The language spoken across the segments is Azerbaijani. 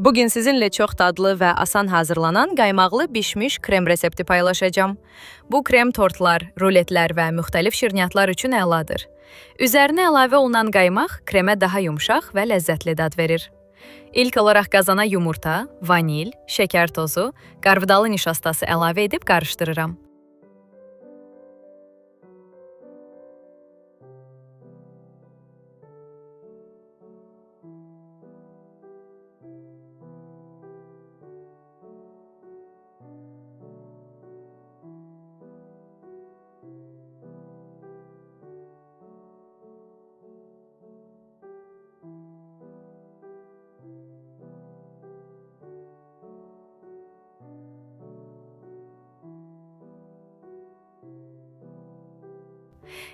Bugün sizinle çok dadlı ve asan hazırlanan qaymaqlı bişmiş krem resepti paylaşacağım. Bu krem tortlar, ruletlər və müxtəlif şirniyyatlar üçün əladır. Üzərinə əlavə olunan qaymaq kremə daha yumşaq və ləzzətli dad verir. İlk olaraq qazana yumurta, vanil, şəkər tozu, qarğıdalı nişastası əlavə edib qarışdırıram.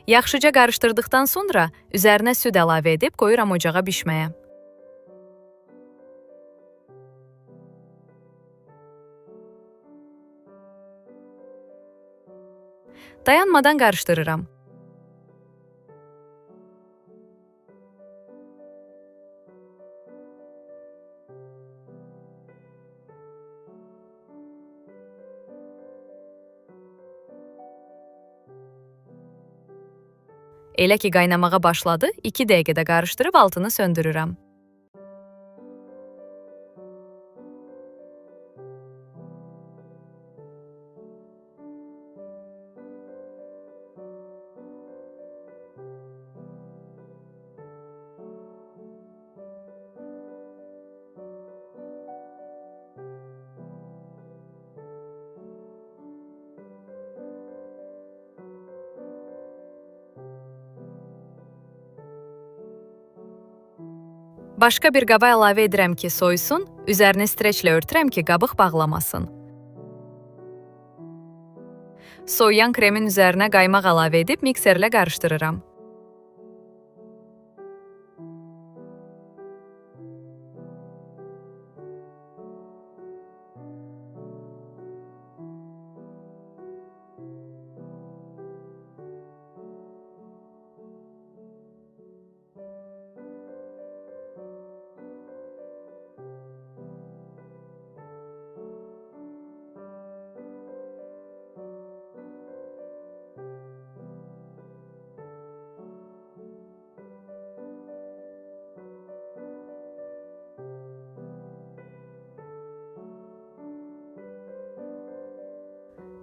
Yaxşıca qarışdırdıqdan sonra üzərinə süd əlavə edib qoyuram ocağa bişməyə. Dayanmadan qarışdırıram. Elə ki qaynamağa başladı, 2 dəqiqədə qarışdırıb altını söndürürəm. Başqa bir qaba əlavə edirəm ki, soyusun, üzərini streçlə örtürəm ki, qabıq bağlamasın. Soyuyan kremin üzərinə qaymaq əlavə edib mikserlə qarışdırıram.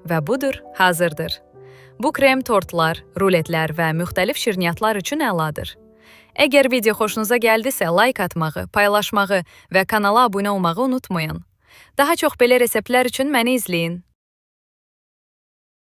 Və budur, hazırdır. Bu krem tortlar, ruletlər və müxtəlif şirniyyatlar üçün əladır. Əgər video xoşunuza gəldisə, like atmağı, paylaşmağı və kanala abunə olmağı unutmayın. Daha çox belə reseptlər üçün məni izləyin.